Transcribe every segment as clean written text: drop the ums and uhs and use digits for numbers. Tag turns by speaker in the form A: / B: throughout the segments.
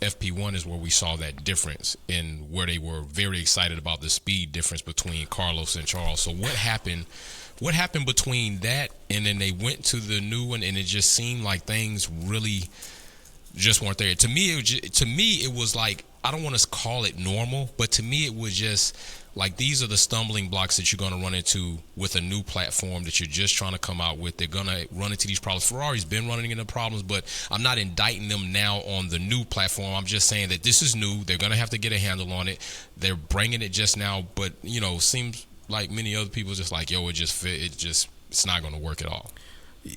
A: FP1 is where we saw that difference, in where they were very excited about the speed difference between Carlos and Charles. So what happened? What happened between that and then they went to the new one, and it just seemed like things really just weren't there. To me, it was like, I don't want to call it normal, but to me it was just like, these are the stumbling blocks that you're going to run into with a new platform that you're just trying to come out with. They're going to run into these problems. Ferrari's been running into problems, but I'm not indicting them now on the new platform. I'm just saying that this is new. They're going to have to get a handle on it. They're bringing it just now, but, seems like many other people just like, yo, it's not going to work at all.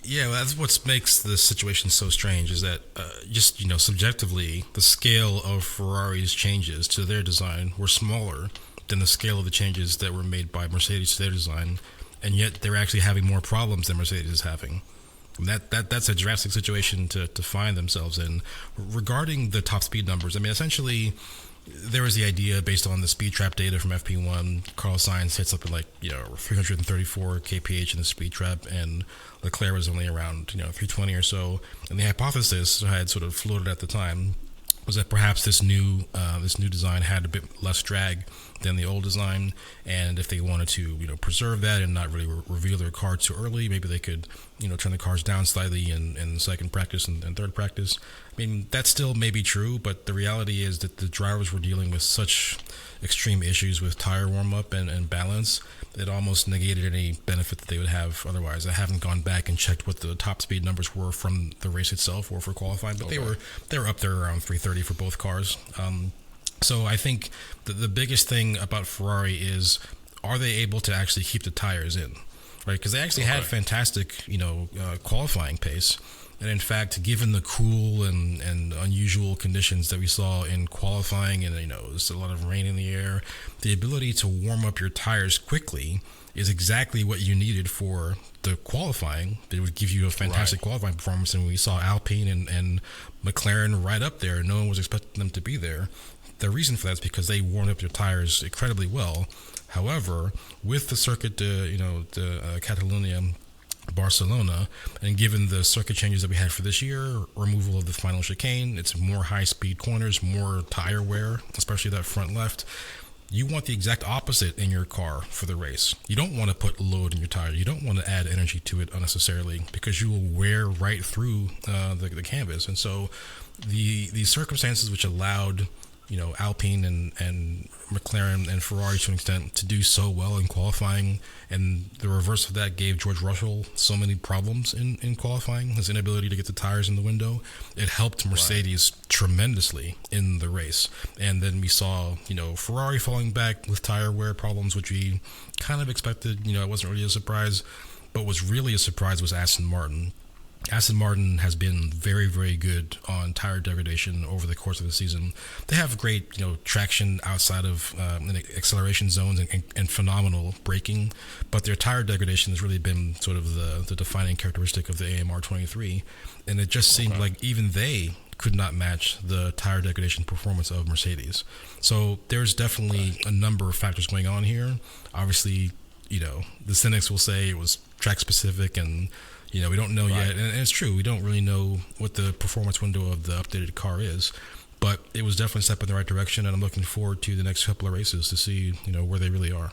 B: Yeah, well, that's what makes the situation so strange, is that subjectively, the scale of Ferrari's changes to their design were smaller than the scale of the changes that were made by Mercedes to their design, and yet they're actually having more problems than Mercedes is having. And that's a drastic situation to find themselves in. Regarding the top speed numbers, I mean, essentially, there was the idea based on the speed trap data from FP1. Carlos Sainz hits up at 334 kph in the speed trap, and Leclerc was only around 320 or so. And the hypothesis had sort of floated at the time was that perhaps this new design had a bit less drag than the old design, and if they wanted to preserve that and not really reveal their car too early, maybe they could turn the cars down slightly in second practice and third practice. I mean, that still may be true, but the reality is that the drivers were dealing with such extreme issues with tire warm-up and balance, it almost negated any benefit that they would have otherwise. I haven't gone back and checked what the top speed numbers were from the race itself or for qualifying, but
A: okay,
B: they were up there around 330 for both cars. So I think the biggest thing about Ferrari is, are they able to actually keep the tires in, right? Because they actually had fantastic, qualifying pace. And in fact, given the cool and unusual conditions that we saw in qualifying, and there's a lot of rain in the air, the ability to warm up your tires quickly is exactly what you needed for the qualifying. It would give you a fantastic qualifying performance, and we saw Alpine and McLaren right up there. No one was expecting them to be there. The reason for that is because they warmed up their tires incredibly well. However, with the circuit, Catalonia, Barcelona, and given the circuit changes that we had for this year, removal of the final chicane, it's more high-speed corners, more tire wear, especially that front left. You want the exact opposite in your car for the race. You don't want to put load in your tire. You don't want to add energy to it unnecessarily, because you will wear right through the canvas. And so the circumstances which allowed Alpine and McLaren and Ferrari to an extent to do so well in qualifying, and the reverse of that gave George Russell so many problems in qualifying, his inability to get the tires in the window. It helped Mercedes tremendously in the race. And then we saw, Ferrari falling back with tire wear problems, which we kind of expected. It wasn't really a surprise, but what was really a surprise was Aston Martin. Aston Martin has been very, very good on tire degradation over the course of the season. They have great, traction outside of acceleration zones and phenomenal braking, but their tire degradation has really been sort of the defining characteristic of the AMR 23, and it just seemed like even they could not match the tire degradation performance of Mercedes. So there's definitely a number of factors going on here. Obviously, the cynics will say it was track specific, and we don't know yet, and it's true. We don't really know what the performance window of the updated car is, but it was definitely a step in the right direction, and I'm looking forward to the next couple of races to see, where they really are.